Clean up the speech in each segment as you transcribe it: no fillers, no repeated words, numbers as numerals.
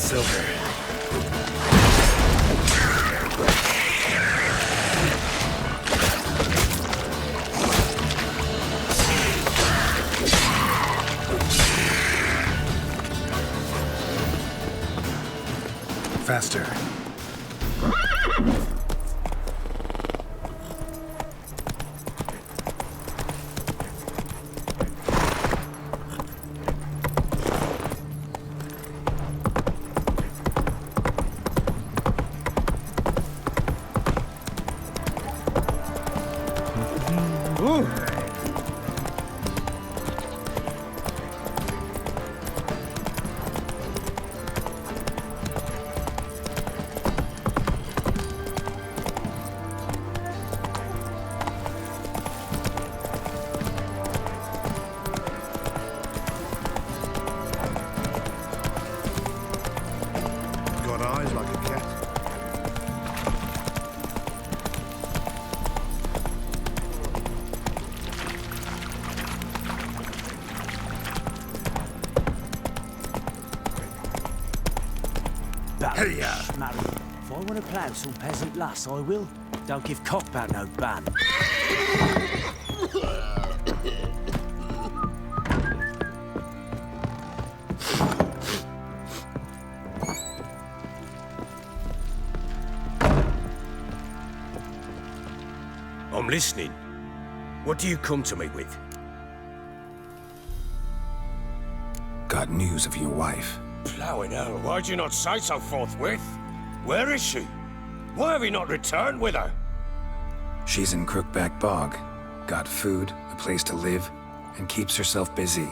silver. Faster. Marry. If I want to plough some peasant lass, I will. Don't give cock about no ban. I'm listening. What do you come to me with? Got news of your wife. Ploughing hell, why'd you not say so forthwith? Where is she? Why have you not returned with her? She's in Crookback Bog. Got food, a place to live, and keeps herself busy.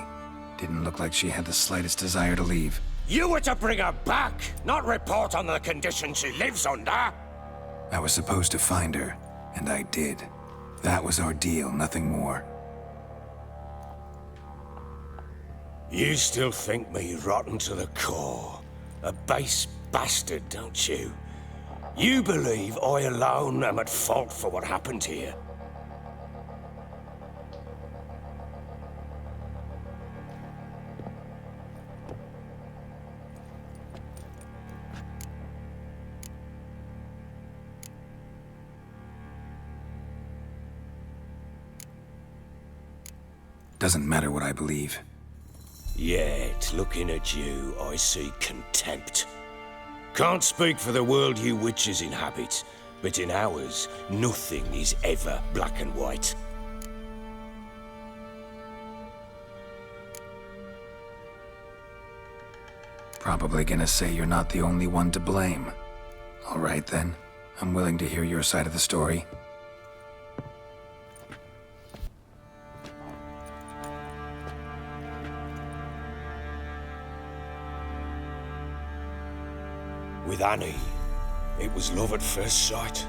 Didn't look like she had the slightest desire to leave. You were to bring her back, not report on the conditions she lives under! I was supposed to find her, and I did. That was our deal, nothing more. You still think me rotten to the core. A base bastard, don't you? You believe I alone am at fault for what happened here. Doesn't matter what I believe. Yet, looking at you, I see contempt. Can't speak for the world you witches inhabit, but in ours, nothing is ever black and white. Probably gonna say you're not the only one to blame. All right then, I'm willing to hear your side of the story. With Annie, it was love at first sight.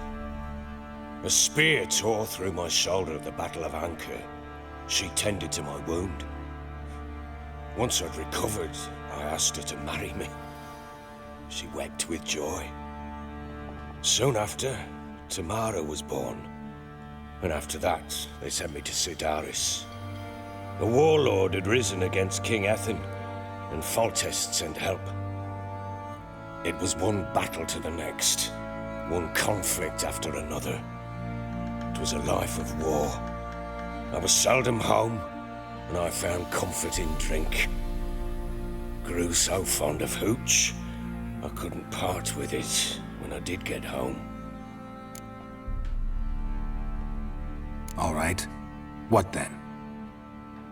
A spear tore through my shoulder at the Battle of Anchor. She tended to my wound. Once I'd recovered, I asked her to marry me. She wept with joy. Soon after, Tamara was born. And after that, they sent me to Sidaris. A warlord had risen against King Ethan, and Foltest sent help. It was one battle to the next, one conflict after another. It was a life of war. I was seldom home, and I found comfort in drink. Grew so fond of hooch, I couldn't part with it when I did get home. All right. What then?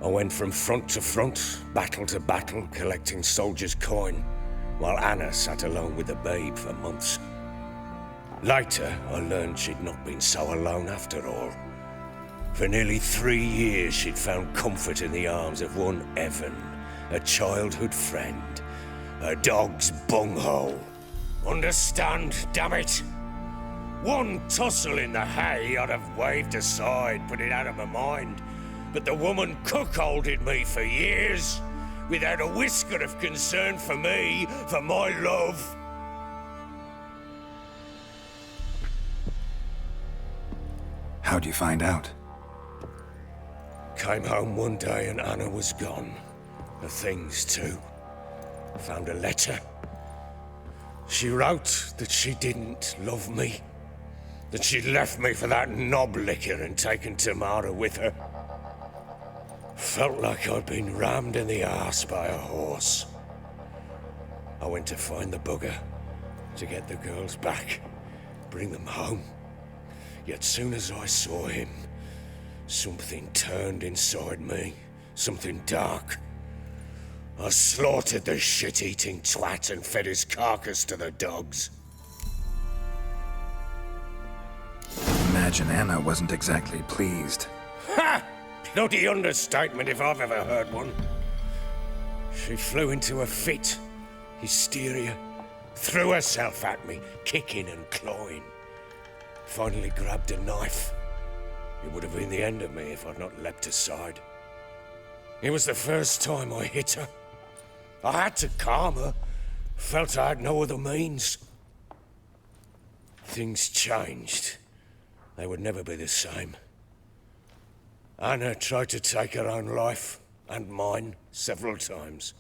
I went from front to front, battle to battle, collecting soldiers' coin, while Anna sat alone with the babe for months. Later, I learned she'd not been so alone after all. For nearly 3 years, she'd found comfort in the arms of one Evan, a childhood friend, a dog's bunghole. Understand, damn it? One tussle in the hay I'd have waved aside, put it out of my mind. But the woman cuckolded me for years, without a whisker of concern for me, for my love. How'd you find out? Came home one day and Anna was gone. Her things too. Found a letter. She wrote that she didn't love me, that she'd left me for that knob licker and taken Tamara with her. Felt like I'd been rammed in the arse by a horse. I went to find the bugger, to get the girls back, bring them home. Yet soon as I saw him, something turned inside me, something dark. I slaughtered the shit-eating twat and fed his carcass to the dogs. Imagine Anna wasn't exactly pleased. Ha! Bloody understatement if I've ever heard one. She flew into a fit, hysteria, threw herself at me, kicking and clawing. Finally grabbed a knife. It would have been the end of me if I'd not leapt aside. It was the first time I hit her. I had to calm her. Felt I had no other means. Things changed. They would never be the same. Anna tried to take her own life, and mine, several times.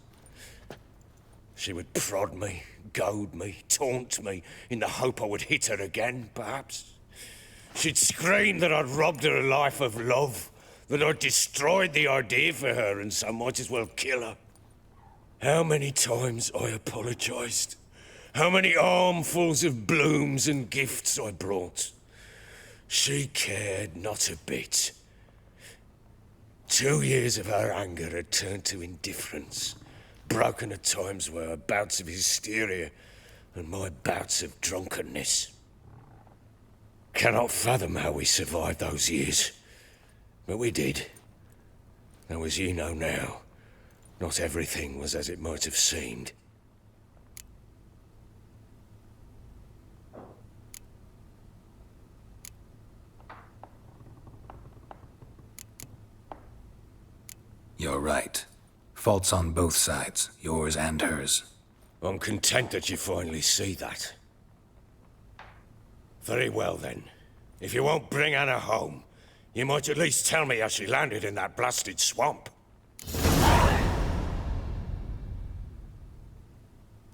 She would prod me, goad me, taunt me, in the hope I would hit her again, perhaps. She'd scream that I'd robbed her life of love, that I'd destroyed the idea for her and so might as well kill her. How many times I apologized. How many armfuls of blooms and gifts I brought. She cared not a bit. 2 years of her anger had turned to indifference, broken at times were her bouts of hysteria and my bouts of drunkenness. Cannot fathom how we survived those years, but we did. Though as you know now, not everything was as it might have seemed. You're right. Faults on both sides, yours and hers. I'm content that you finally see that. Very well then. If you won't bring Anna home, you might at least tell me how she landed in that blasted swamp.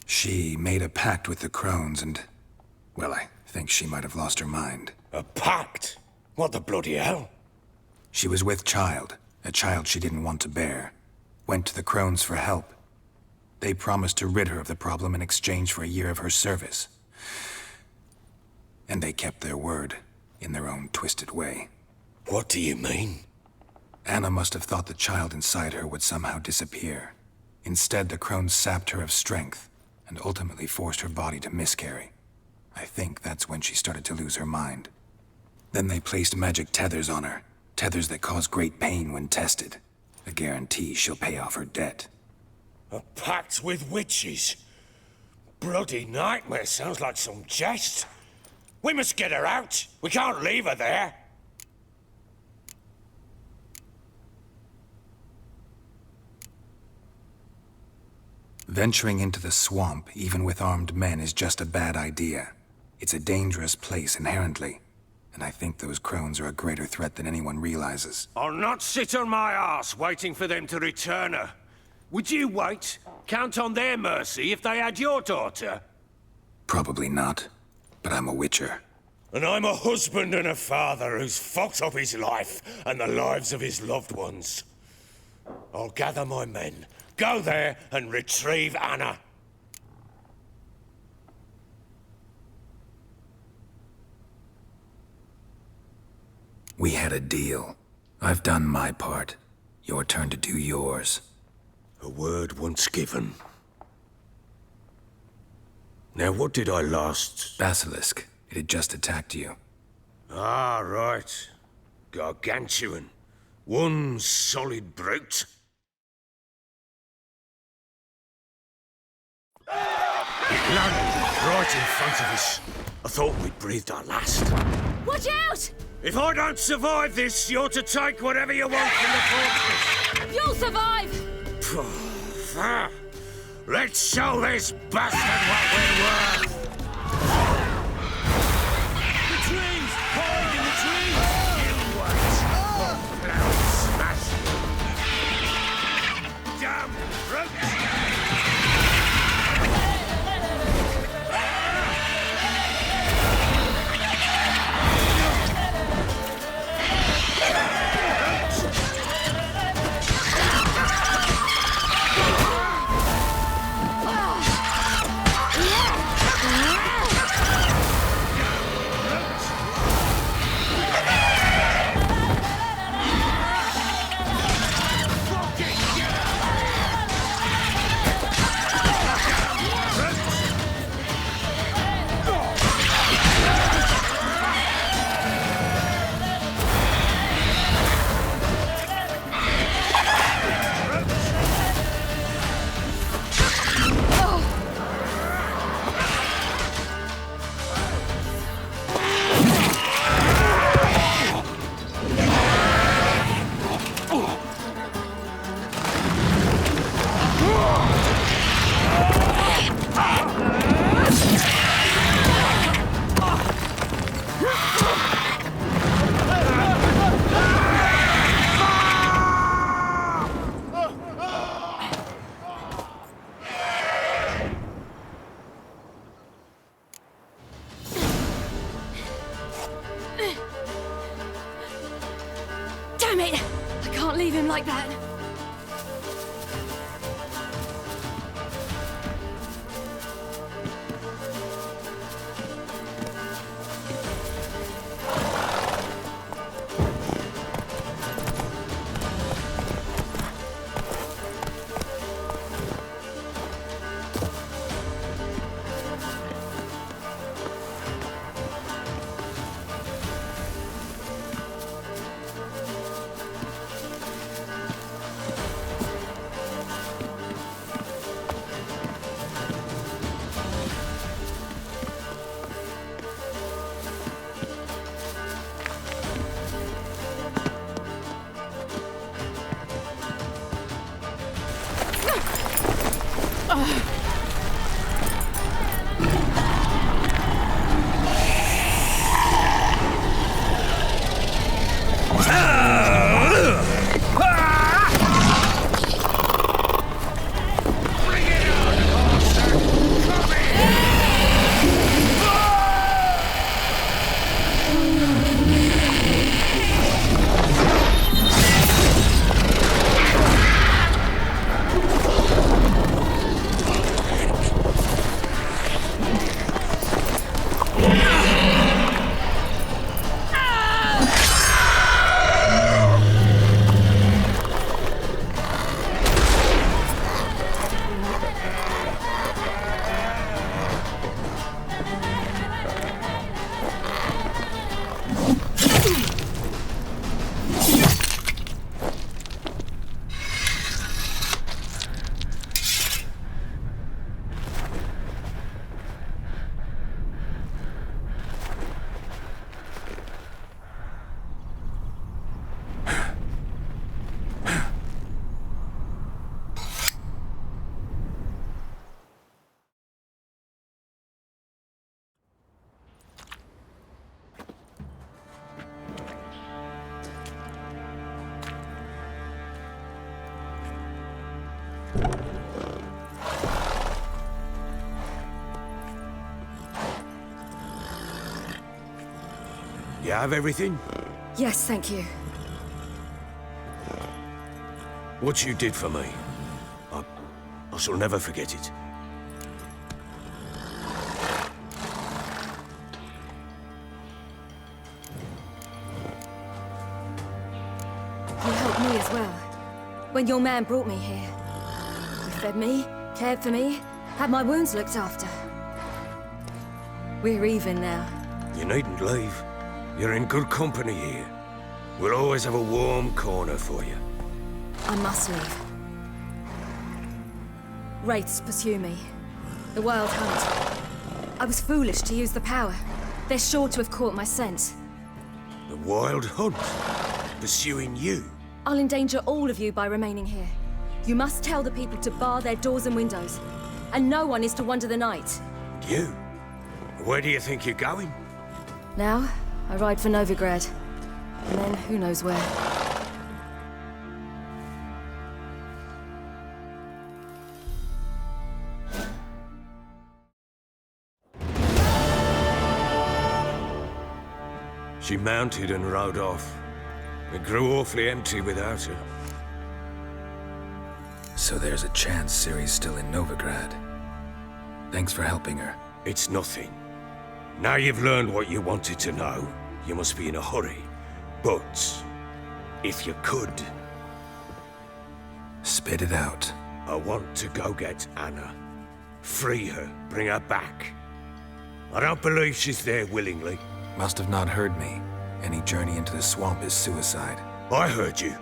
She made a pact with the crones and... well, I think she might have lost her mind. A pact? What the bloody hell? She was with child, a child she didn't want to bear. Went to the crones for help. They promised to rid her of the problem in exchange for a year of her service. And they kept their word, in their own twisted way. What do you mean? Anna must have thought the child inside her would somehow disappear. Instead, the crones sapped her of strength, and ultimately forced her body to miscarry. I think that's when she started to lose her mind. Then they placed magic tethers on her, tethers that cause great pain when tested. A guarantee she'll pay off her debt. A pact with witches? Bloody nightmare, sounds like some jest. We must get her out. We can't leave her there. Venturing into the swamp, even with armed men, is just a bad idea. It's a dangerous place inherently, and I think those crones are a greater threat than anyone realizes. I'll not sit on my arse waiting for them to return her. Would you wait? Count on their mercy if they had your daughter? Probably not, but I'm a witcher. And I'm a husband and a father who's fucked up his life and the lives of his loved ones. I'll gather my men, go there and retrieve Anna. We had a deal. I've done my part. Your turn to do yours. A word once given. Now what did I last... Basilisk. It had just attacked you. Ah, right. Gargantuan. One solid brute. It landed right in front of us. I thought we'd breathed our last. Watch out! If I don't survive this, you're to take whatever you want from the fortress. You'll survive! Let's show this bastard what we're worth! The trees! Hide in the trees! You wait! Cloud smash! Damn brutes! Damn it! I can't leave him like that. You have everything? Yes, thank you. What you did for me, I shall never forget it. You helped me as well. When your man brought me here. You fed me, cared for me, had my wounds looked after. We're even now. You needn't leave. You're in good company here. We'll always have a warm corner for you. I must leave. Wraiths pursue me. The Wild Hunt. I was foolish to use the power. They're sure to have caught my scent. The Wild Hunt? Pursuing you? I'll endanger all of you by remaining here. You must tell the people to bar their doors and windows. And no one is to wander the night. You? Where do you think you're going? Now, I ride for Novigrad. And then who knows where. She mounted and rode off. It grew awfully empty without her. So there's a chance Ciri's still in Novigrad. Thanks for helping her. It's nothing. Now you've learned what you wanted to know, you must be in a hurry. But, if you could... Spit it out. I want to go get Anna. Free her, bring her back. I don't believe she's there willingly. Must have not heard me. Any journey into the swamp is suicide. I heard you,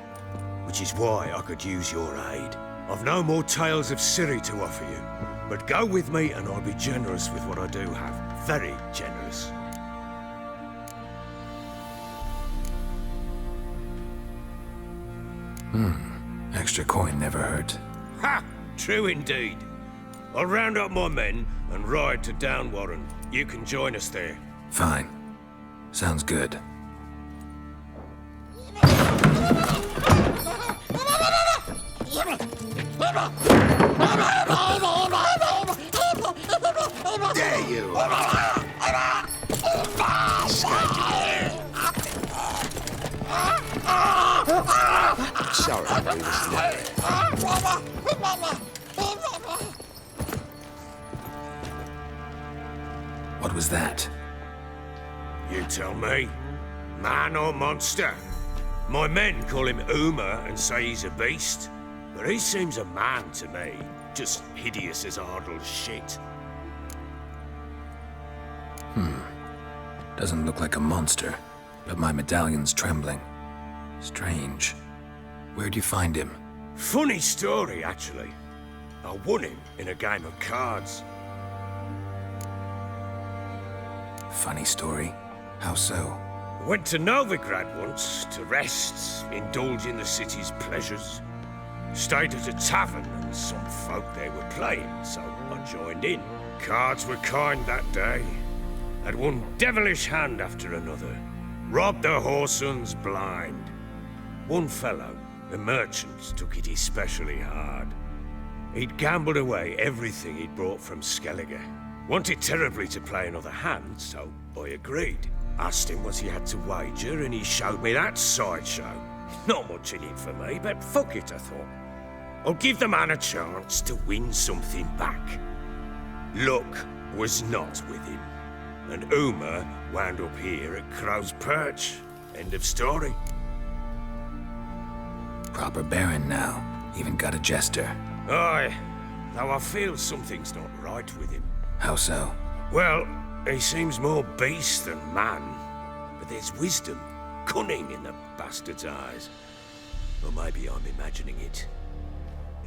which is why I could use your aid. I've no more tales of Ciri to offer you, but go with me and I'll be generous with what I do have. Very generous. Extra coin never hurt. Ha! True indeed. I'll round up my men and ride to Downwarren. You can join us there. Fine. Sounds good. Dare you! Sorry, we was late. What was that? You tell me. Man or monster? My men call him Uma and say he's a beast. But he seems a man to me. Just hideous as Ardle's shit. Doesn't look like a monster, but my medallion's trembling. Strange. Where'd you find him? Funny story, actually. I won him in a game of cards. Funny story? How so? I went to Novigrad once to rest, indulge in the city's pleasures. Stayed at a tavern and some folk there were playing, so I joined in. Cards were kind that day. Had one devilish hand after another. Robbed the whoresun's blind. One fellow, a merchant, took it especially hard. He'd gambled away everything he'd brought from Skellige. Wanted terribly to play another hand, so I agreed. Asked him what he had to wager, and he showed me that sideshow. Not much in it for me, but fuck it, I thought. I'll give the man a chance to win something back. Luck was not with him, and Uma wound up here at Crow's Perch. End of story. Proper baron now. Even got a jester. Aye, though I feel something's not right with him. How so? Well, he seems more beast than man, but there's wisdom, cunning in the bastard's eyes. Or maybe I'm imagining it.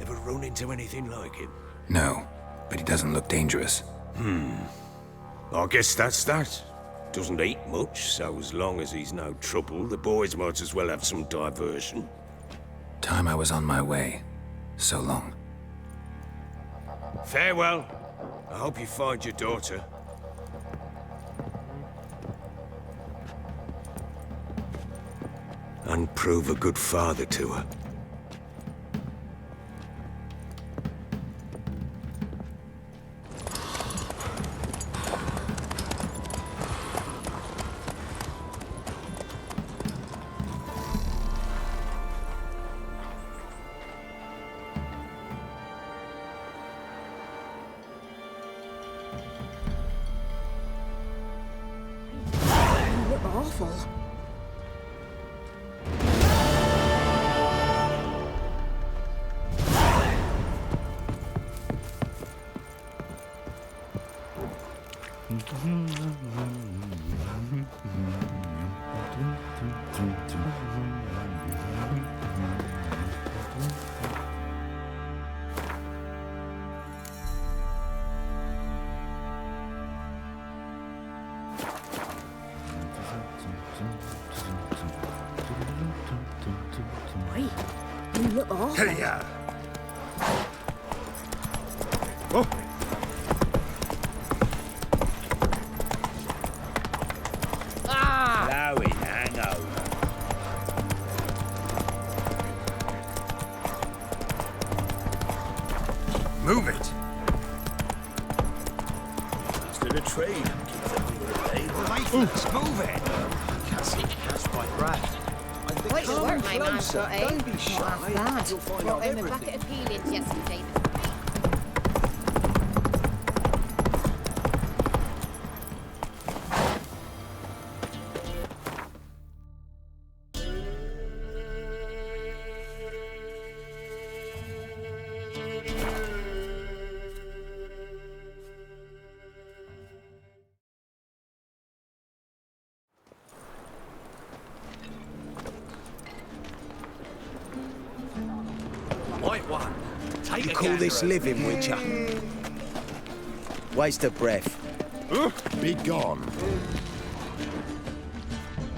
Ever run into anything like him? No, but he doesn't look dangerous. I guess that's that. Doesn't eat much, so as long as he's no trouble, the boys might as well have some diversion. Time I was on my way. So long. Farewell. I hope you find your daughter. And prove a good father to her. Awful. Wait, you look awful. Hiya! Blowing hangover. Move it! Stood a tree. Keeps everyone at bay. Let's move it. Can't see cast by breath. Wait to work, my man, got eh? Don't be shy. Not bad. You'll find Brought out home a everything. bucket of peelings yesterday. White one. Take You a call this gander. living, Witcher? Waste of breath. Be gone.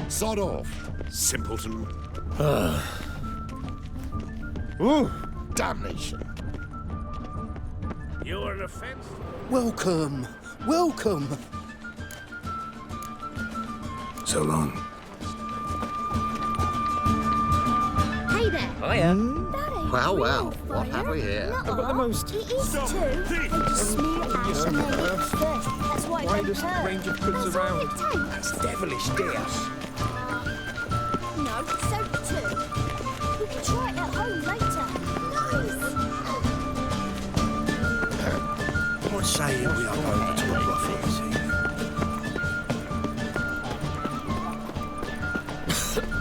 Sod off. Simpleton. Damnation. You're an offense. Welcome. Welcome. So long. Hey there. Hiya. Well, well, what have we here? I've got the most. It is too. They just smear ash on their lips first. That's why it don't hurt. range of goods That's all it takes. That's devilish, dear. No, so too. say we are over to a brothel this evening.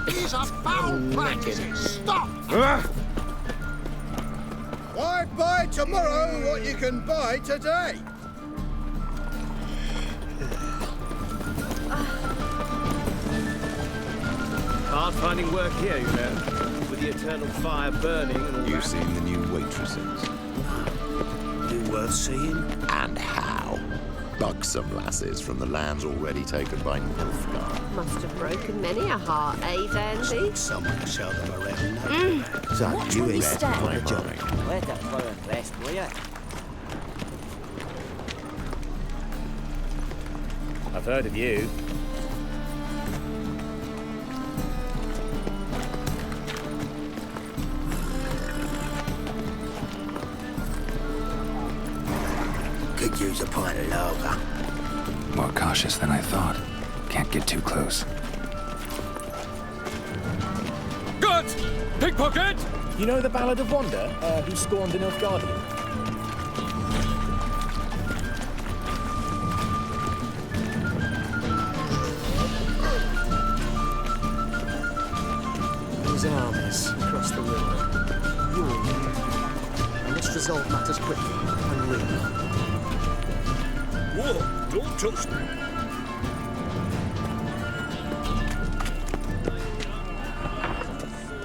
These are foul practices. Stop! Why buy tomorrow what you can buy today? Hard finding work here, you know, with the eternal fire burning and all You've that. seen the new waitresses. Do worth seeing? And how? Buxom lasses from the lands already taken by Nilfgaard. Must have broken many a heart, eh, Dandy? Someone will sell them around now. So Watch you where you read stand. my Job. mind. Where the burn rest, will ya? I've heard of you. Could use a pint of lager. More cautious than I thought. Can't get too close. Good! Pickpocket! You know the Ballad of Wanda, who scorned the Nilfgaardian? His armies across the river. I must resolve matters quickly and leave. Whoa, don't touch me.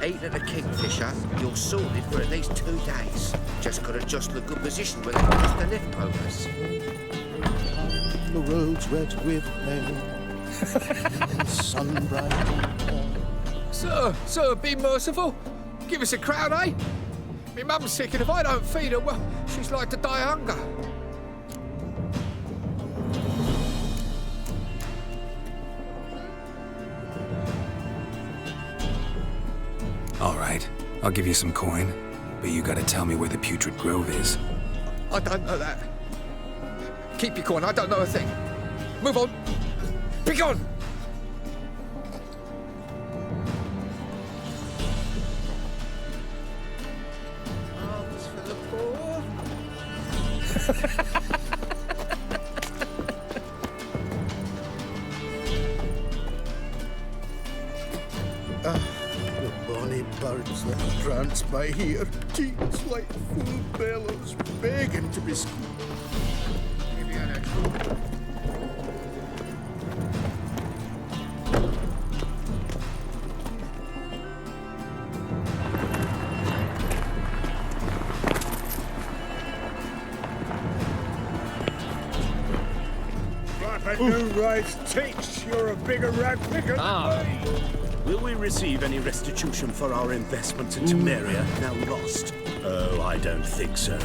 Eight at the Kingfisher, you're sorted for at least 2 days. Just got to adjust the good position with just the lift pokers. The road's red with rain. Sun bright. Sir, be merciful. Give us a crown, eh? Me mum's sick, and if I don't feed her, well, she's like to die of hunger. All right, I'll give you some coin, but you gotta tell me where the Putrid Grove is. I don't know that. Keep your coin, I don't know a thing. Move on. Be gone! Arms for the poor. The bonny birds that prance by here, teats like full bellows, begging to be squeezed. But new rice takes. You're a bigger rat picker than me. Will we receive any restitution for our investment in Temeria, now lost? Oh, I don't think so.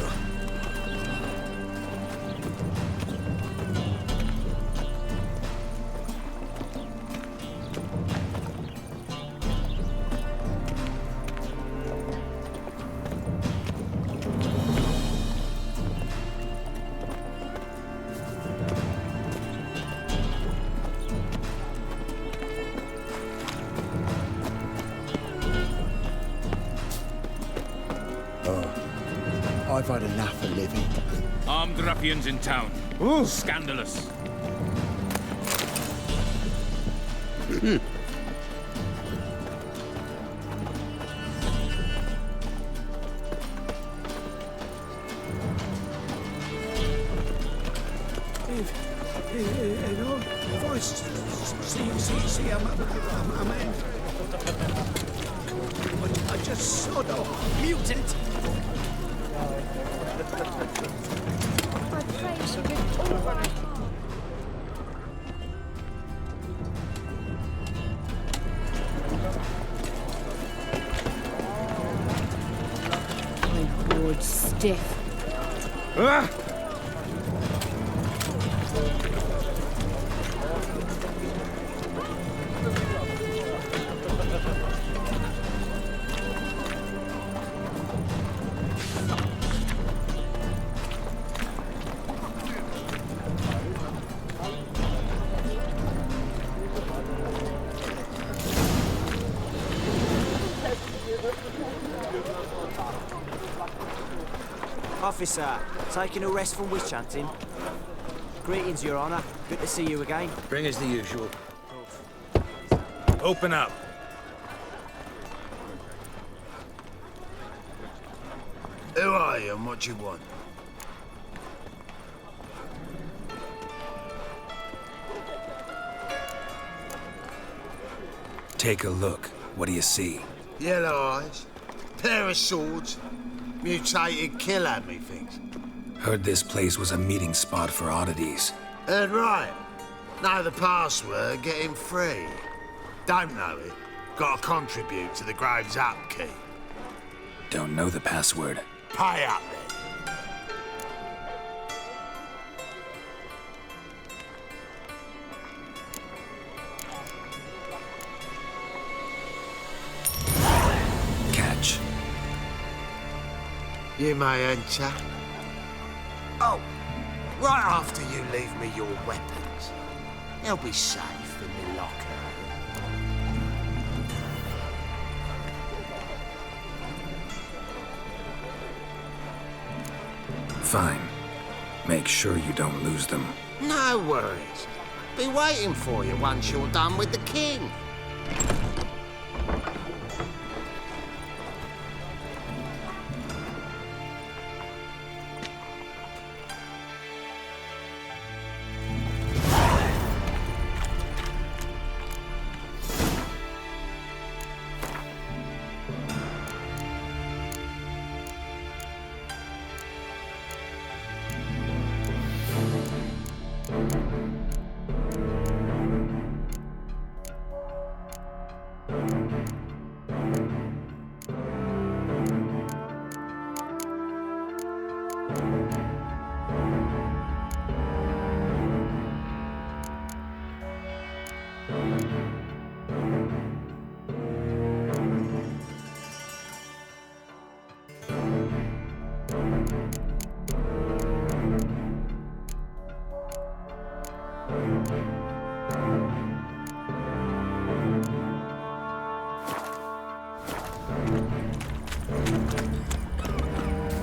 I've had enough of living. Armed ruffians in town. Scandalous. If I see a man, I just sod off. Mutant! I pray she be all right. My board's stiff. Officer, taking a rest from witch hunting. Greetings, Your Honor. Good to see you again. Bring us the usual. Open up. Who are you and what you want? Take a look. What do you see? Yellow eyes, pair of swords, mutated killer, methinks. Heard this place was a meeting spot for oddities. Heard right. Know the password, get him free. Don't know it, gotta contribute to the Grave's upkeep. Don't know the password. Pay up then. Catch. You may enter. Oh, right after you leave me your weapons. They'll be safe in the locker. Fine. Make sure you don't lose them. No worries. Be waiting for you once you're done with the king.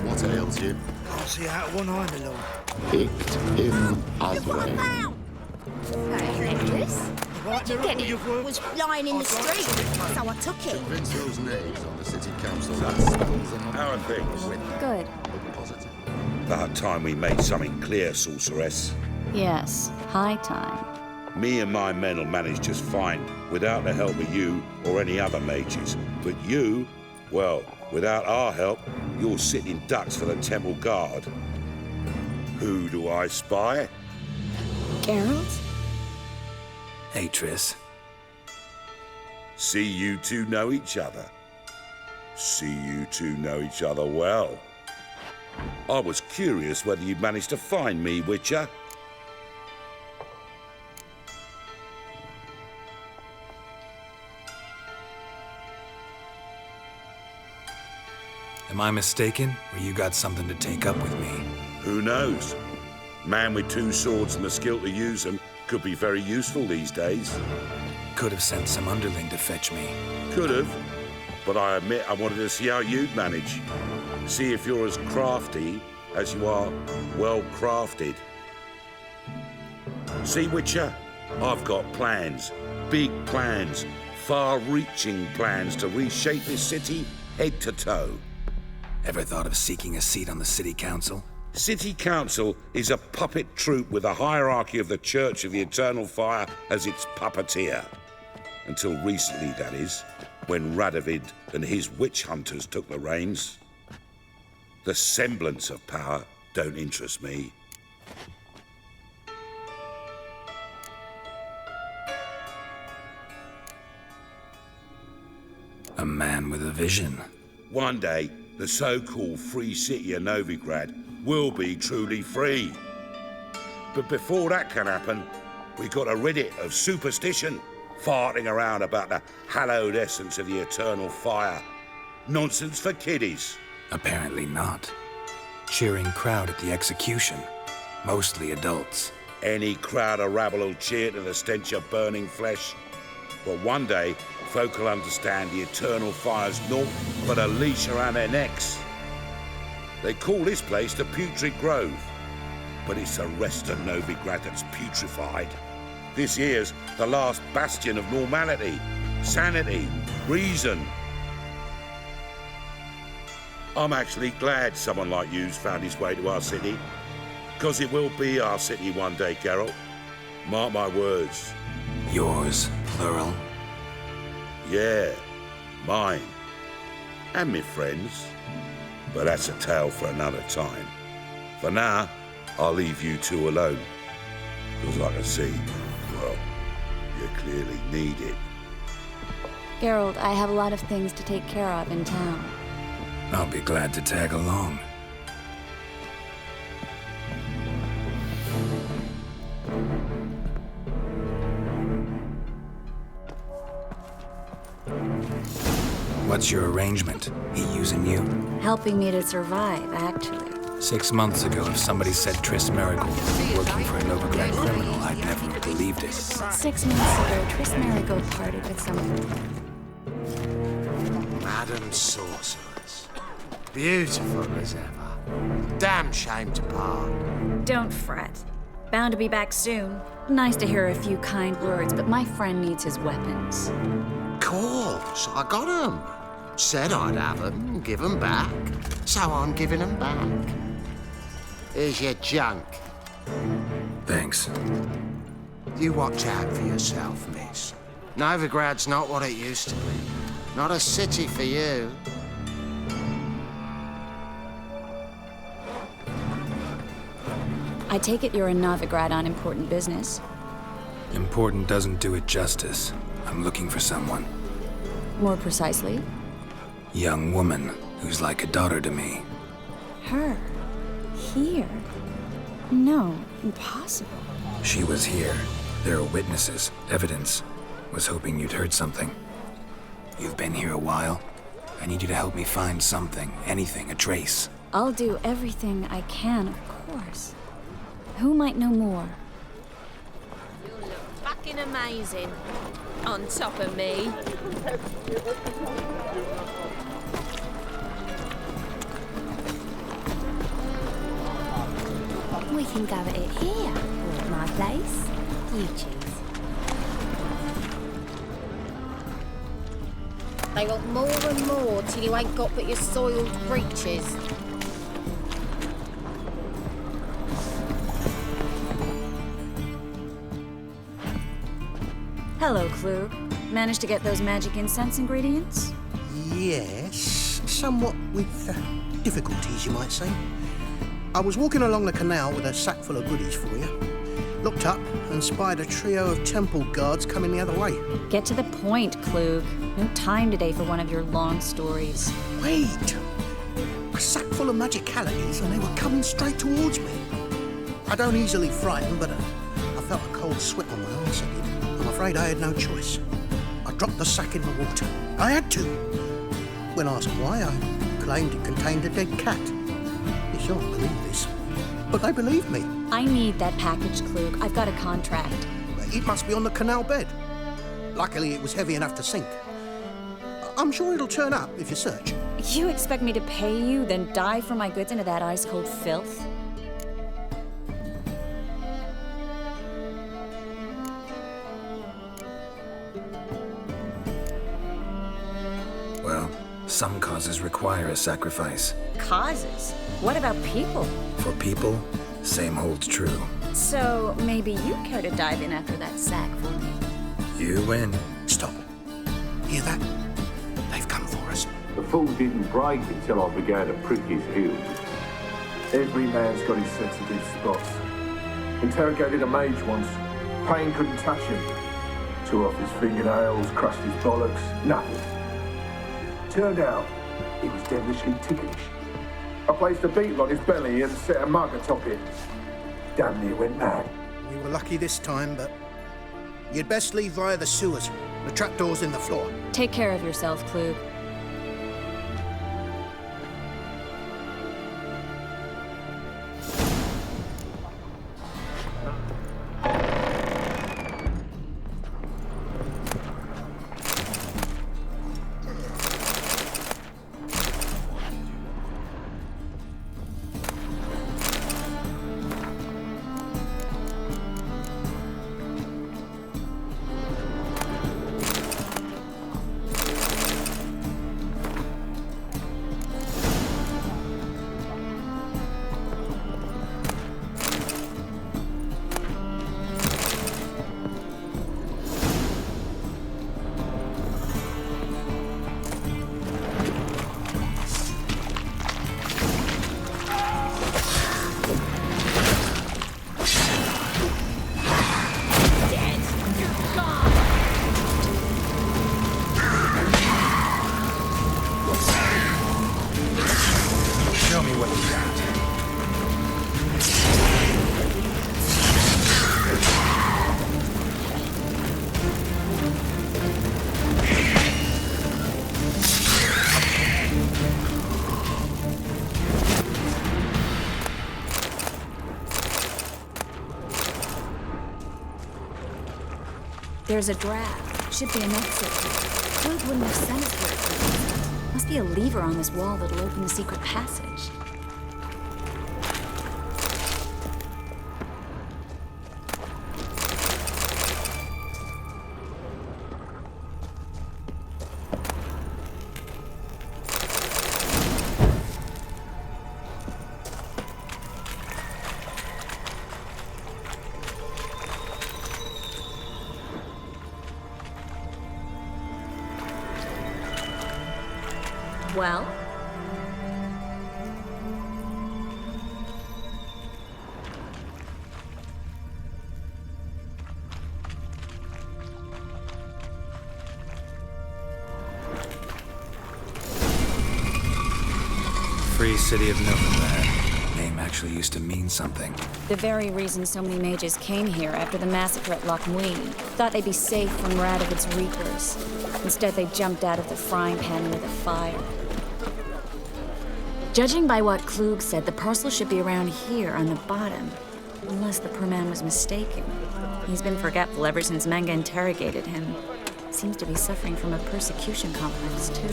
What ails you? Can't see out one eye, my lord. Picked him ugly. Necklace? Right, Did you get it? It was lying in the street, so I took it. Convince those knaves on the city council that spells them How are things? Good. positive. About time we made something clear, sorceress. Yes, high time. Me and my men will manage just fine, without the help of you or any other mages. But you, well, without our help, you're sitting ducks for the temple guard. Who do I spy? Geralt? Hey, Triss. See you two know each other. See you two know each other well. I was curious whether you'd managed to find me, Witcher. Am I mistaken, or you got something to take up with me? Who knows? Man with two swords and the skill to use them could be very useful these days. Could have sent some underling to fetch me. Could have, but I admit I wanted to see how you'd manage. See if you're as crafty as you are well-crafted. See, Witcher, I've got plans, big plans, far-reaching plans to reshape this city head to toe. Ever thought of seeking a seat on the city council? City Council is a puppet troupe with a hierarchy of the Church of the Eternal Fire as its puppeteer. Until recently, that is, when Radovid and his witch hunters took the reins. The semblance of power don't interest me. A man with a vision. One day, the so-called free city of Novigrad will be truly free. But before that can happen, we got to rid it of superstition, farting around about the hallowed essence of the eternal fire. Nonsense for kiddies. Apparently not. Cheering crowd at the execution. Mostly adults. Any crowd of rabble will cheer to the stench of burning flesh. But one day, folk will understand the eternal fire's naught but a leash around their necks. They call this place the Putrid Grove. but it's the rest of Novigrad that's putrefied. This here's the last bastion of normality, sanity, reason. I'm actually glad someone like you's found his way to our city, because it will be our city one day, Geralt. Mark my words. Yours, plural? Yeah, mine. And me friends. But that's a tale for another time. For now, I'll leave you two alone. Because I can see, well, you clearly need it. Geralt, I have a lot of things to take care of in town. I'll be glad to tag along. What's your arrangement? He using you? Helping me to survive, actually. 6 months ago, if somebody said Triss Merigold was working for a Novigrad criminal, I'd never have believed it. 6 months ago, Triss Merigold parted with someone. Madam Sorceress. Beautiful as ever. Damn shame to part. Don't fret. Bound to be back soon. Nice to hear a few kind words, but my friend needs his weapons. Course, I got 'em. Said I'd have 'em, give 'em back. So I'm giving 'em back. Here's your junk. Thanks. You watch out for yourself, miss. Novigrad's not what it used to be. Not a city for you. I take it you're in Novigrad on important business. Important doesn't do it justice. I'm looking for someone. More precisely? Young woman who's like a daughter to me. Her? Here? No, impossible. She was here. There are witnesses, evidence. Was hoping you'd heard something. You've been here a while. I need you to help me find something, anything, a trace. I'll do everything I can, of course. Who might know more? You look fucking amazing. On top of me. We can go at it here, or at my place. You choose. They want more and more till you ain't got but your soiled breeches. Hello, Klug. Managed to get those magic incense ingredients? Yes, somewhat with difficulties, you might say. I was walking along the canal with a sack full of goodies for you. Looked up and spied a trio of temple guards coming the other way. Get to the point, Klug. No time today for one of your long stories. Wait! A sack full of magicalities and they were coming straight towards me. I don't easily frighten, but I felt a cold sweat on my arse. I'm afraid I had no choice. I dropped the sack in the water. I had to. When asked why, I claimed it contained a dead cat. You shan't believe this, but they believed me. I need that package, Klug. I've got a contract. It must be on the canal bed. Luckily, it was heavy enough to sink. I'm sure it'll turn up if you search. You expect me to pay you, then dive for my goods into that ice-cold filth? Well, some causes require a sacrifice. Causes? What about people? For people, same holds true. So maybe you care to dive in after that sack for me? You win. Stop. Hear that? They've come for us. The fool didn't break until I began to prick his heels. Every man's got his sensitive spots. Interrogated a mage once. Pain couldn't touch him. Tore off his fingernails, crushed his bollocks, nothing. Turned out, he was devilishly ticklish. I placed a beetle on his belly and set a mug atop it. Damn near went mad. We were lucky this time, but you'd best leave via the sewers. The trapdoor's in the floor. Take care of yourself, Klug. Show me what you got. There's a draft. Should be an exit. Cloak wouldn't have sent us here if it wasn't. Must be a lever on this wall that'll open the secret passage. Well? Free City of Novigrad. Name actually used to mean something. The very reason so many mages came here after the massacre at Loch Muin. Thought they'd be safe from Radovid's reapers. Instead, they jumped out of the frying pan into the fire. Judging by what Klug said, the parcel should be around here on the bottom. Unless the poor man was mistaken. He's been forgetful ever since Manga interrogated him. Seems to be suffering from a persecution complex, too.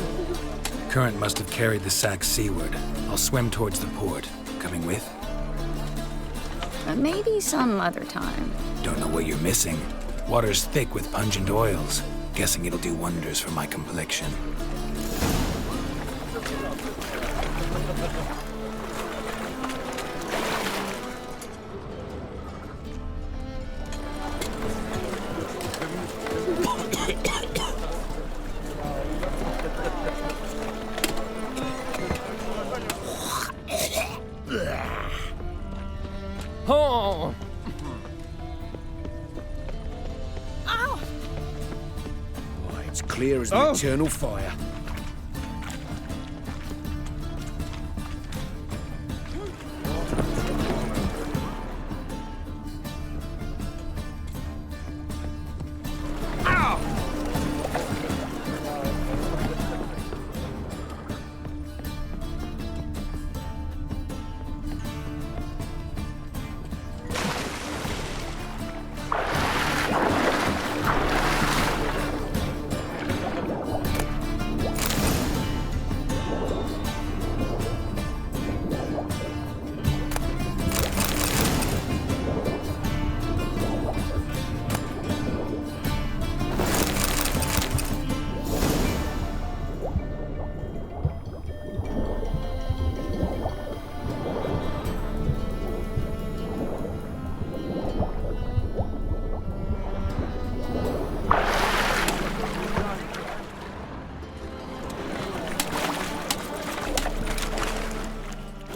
Current must have carried the sack seaward. I'll swim towards the port. Coming with? Maybe some other time. Don't know what you're missing. Water's thick with pungent oils. Guessing it'll do wonders for my complexion. Oh! Oh, it's clear as the eternal fire.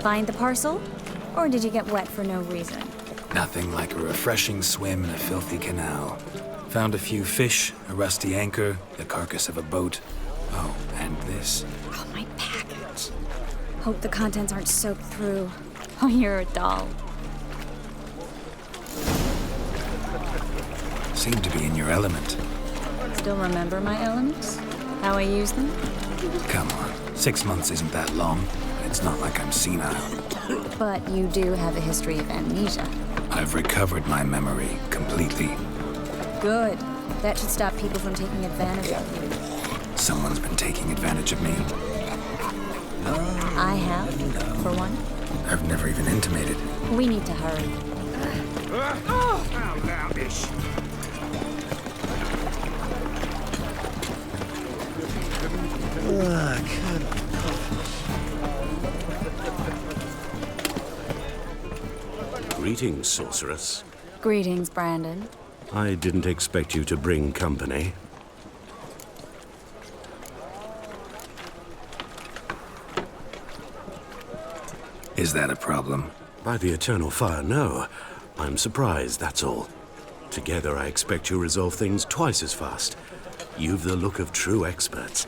Find the parcel? Or did you get wet for no reason? Nothing like a refreshing swim in a filthy canal. Found a few fish, a rusty anchor, the carcass of a boat. Oh, and this. Oh, my package. Hope the contents aren't soaked through. Oh, you're a doll. Seem to be in your element. Still remember my elements? How I use them? Come on, 6 months isn't that long. It's not like I'm senile. But you do have a history of amnesia. I've recovered my memory completely. Good. That should stop people from taking advantage of you. Someone's been taking advantage of me. I have, for one. I've never even intimated. We need to hurry. How loutish. Greetings, sorceress. Greetings, Brandon. I didn't expect you to bring company. Is that a problem? By the eternal fire, no. I'm surprised, that's all. Together, I expect you resolve things twice as fast. You've the look of true experts.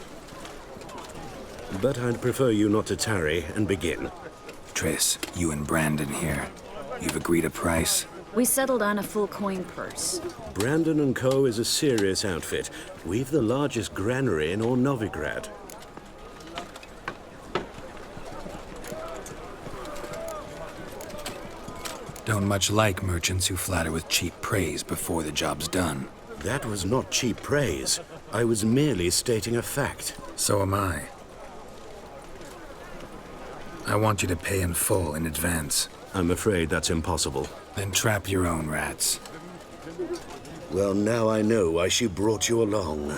But I'd prefer you not to tarry and begin. Triss, you and Brandon here. You've agreed a price? We settled on a full coin purse. Brandon & Co. is a serious outfit. We've the largest granary in all Novigrad. Don't much like merchants who flatter with cheap praise before the job's done. That was not cheap praise. I was merely stating a fact. So am I. I want you to pay in full in advance. I'm afraid that's impossible. Then trap your own rats. Well, now I know why she brought you along.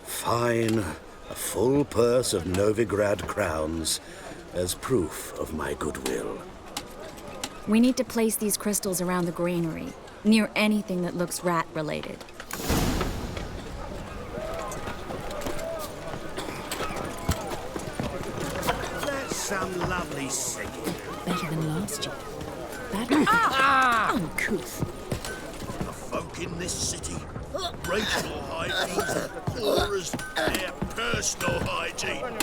Fine. A full purse of Novigrad crowns as proof of my goodwill. We need to place these crystals around the granary, near anything that looks rat-related. That's some lovely singing. Better than last year. That uncouth. The folk in this city, racial hygiene's as poor as their personal hygiene.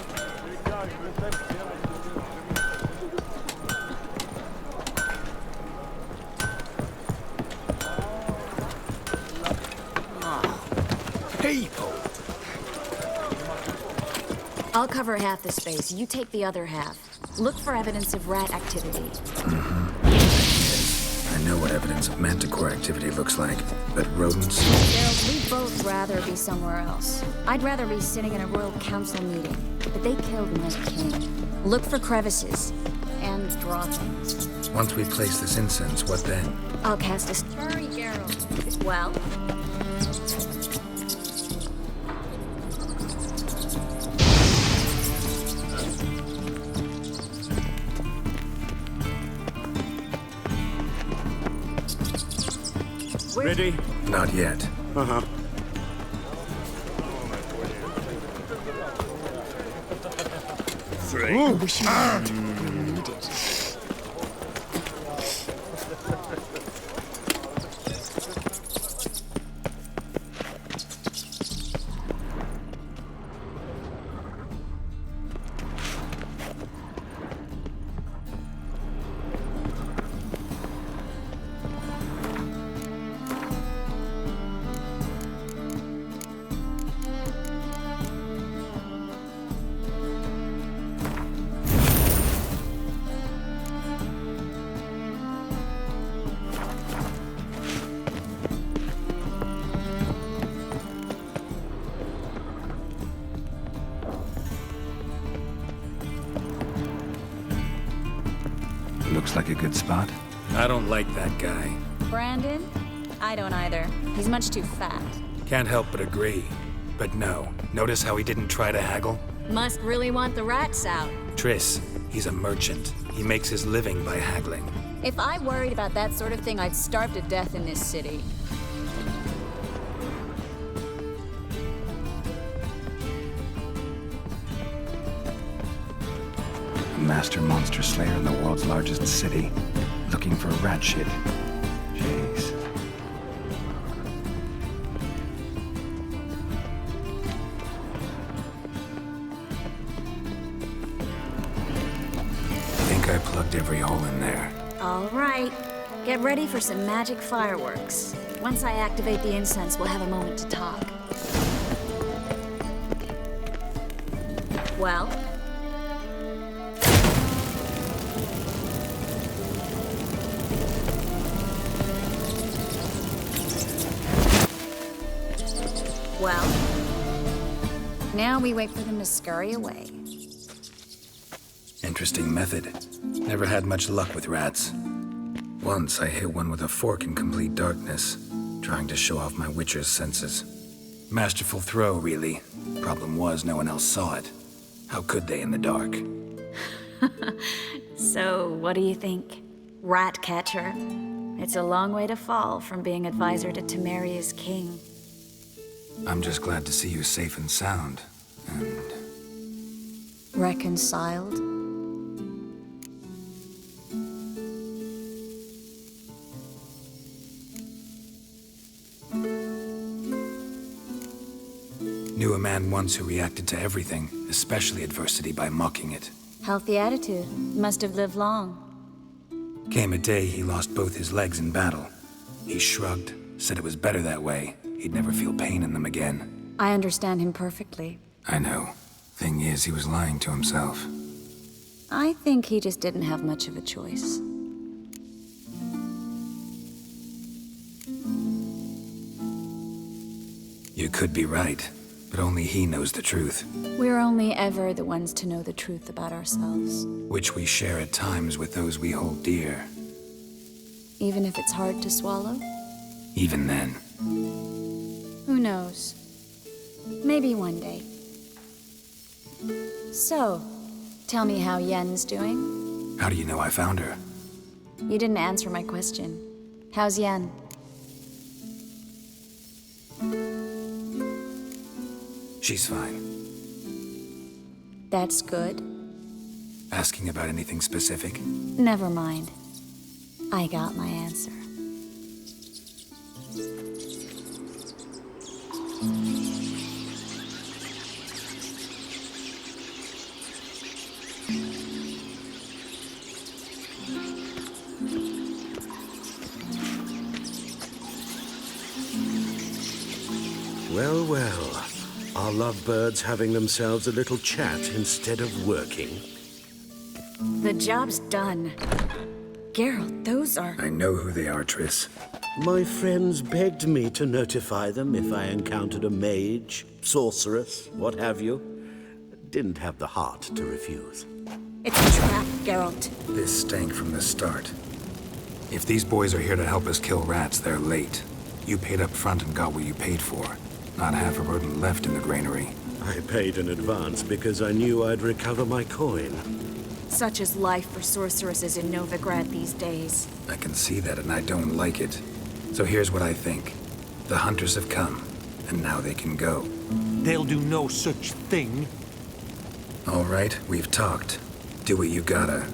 People! I'll cover half the space. You take the other half. Look for evidence of rat activity. I know what evidence of manticore activity looks like, but rodents? Geralt, we'd both rather be somewhere else. I'd rather be sitting in a royal council meeting, but they killed my king. Look for crevices and draw things. Once we place this incense, what then? I'll cast a... Hurry, Geralt. Well? Ready? Not yet. Uh-huh. Three. I wish you would. Need it. Looks like a good spot. I don't like that guy. Brandon? I don't either. He's much too fat. Can't help but agree. But no, notice how he didn't try to haggle? Must really want the rats out. Triss, he's a merchant. He makes his living by haggling. If I worried about that sort of thing, I'd starve to death in this city. A master monster slayer in the world's largest city. Looking for rat shit. Jeez. I think I plugged every hole in there. All right. Get ready for some magic fireworks. Once I activate the incense, we'll have a moment to talk. Well? Well? Now we wait for them to scurry away. Interesting method. Never had much luck with rats. Once I hit one with a fork in complete darkness, trying to show off my witcher's senses. Masterful throw, really. Problem was, no one else saw it. How could they in the dark? So, what do you think? Rat catcher? It's a long way to fall from being advisor to Temeria's king. I'm just glad to see you safe and sound, and... Reconciled? Knew a man once who reacted to everything, especially adversity, by mocking it. Healthy attitude. Must have lived long. Came a day he lost both his legs in battle. He shrugged, said it was better that way. He'd never feel pain in them again. I understand him perfectly. I know. Thing is, he was lying to himself. I think he just didn't have much of a choice. You could be right, but only he knows the truth. We're only ever the ones to know the truth about ourselves. Which we share at times with those we hold dear. Even if it's hard to swallow? Even then. Who knows? Maybe one day. So, tell me how Yen's doing? How do you know I found her? You didn't answer my question. How's Yen? She's fine. That's good. Asking about anything specific? Never mind. I got my answer. Well, well. Are lovebirds having themselves a little chat instead of working? The job's done. Geralt, those are... I know who they are, Triss. My friends begged me to notify them if I encountered a mage, sorceress, what have you. Didn't have the heart to refuse. It's a trap, Geralt. This stank from the start. If these boys are here to help us kill rats, they're late. You paid up front and got what you paid for. Not half a rodent left in the granary. I paid in advance because I knew I'd recover my coin. Such is life for sorceresses in Novigrad these days. I can see that, and I don't like it. So here's what I think. The hunters have come, and now they can go. They'll do no such thing. All right, we've talked. Do what you gotta.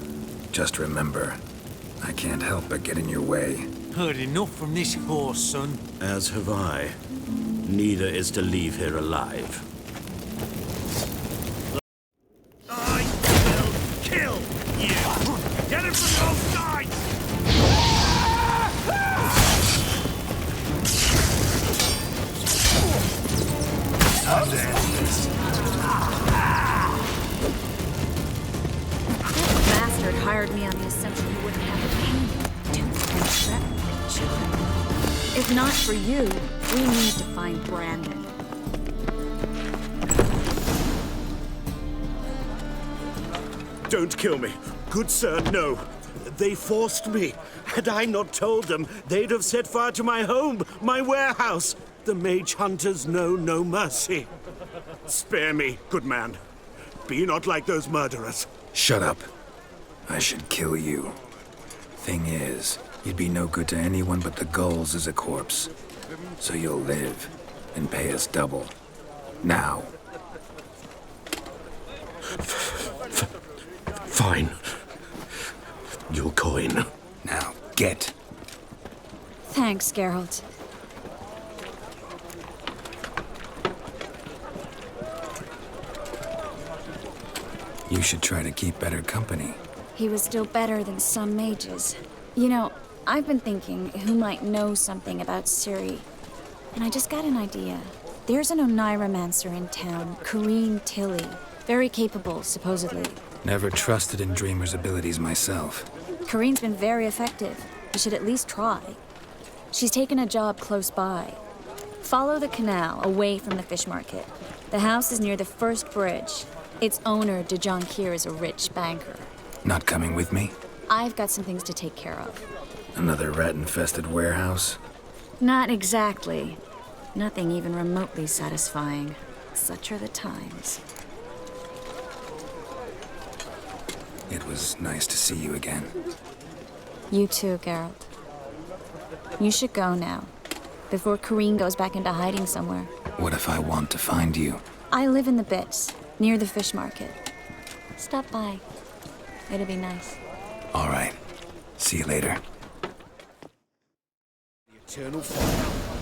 Just remember, I can't help but get in your way. Heard enough from this horse, son. As have I. Neither is to leave here alive. I will kill you! Get him from both sides! That bastard hired me on the assumption he wouldn't have to pay me. Don't threaten my children. If not for you, we need to find Brandon. Don't kill me. Good sir, no. They forced me. Had I not told them, they'd have set fire to my home, my warehouse. The mage hunters know no mercy. Spare me, good man. Be not like those murderers. Shut up. I should kill you. Thing is, you'd be no good to anyone but the gulls as a corpse. So you'll live, and pay us double. Now. Fine. Your coin. Now, get. Thanks, Geralt. You should try to keep better company. He was still better than some mages. You know, I've been thinking who might know something about Ciri. And I just got an idea. There's an Oneiromancer in town, Corrine Tilly. Very capable, supposedly. Never trusted in Dreamer's abilities myself. Corrine's been very effective. You should at least try. She's taken a job close by. Follow the canal, away from the fish market. The house is near the first bridge. Its owner, de Jonquier, is a rich banker. Not coming with me? I've got some things to take care of. Another rat-infested warehouse? Not exactly. Nothing even remotely satisfying. Such are the times. It was nice to see you again. You too, Geralt. You should go now, before Corrine goes back into hiding somewhere. What if I want to find you? I live in the Bits, near the fish market. Stop by. It'll be nice. All right. See you later. The eternal fire.